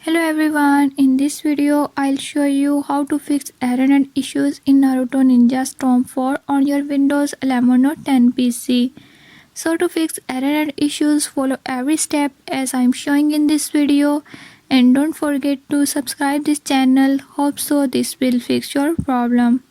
Hello everyone, in this video I'll show you how to fix error and issues in Naruto Ninja Storm 4 on your Windows 11 or 10 PC. So to fix error and issues, follow every step as I'm showing in this video, and don't forget to subscribe this channel. Hope so this will fix your problem.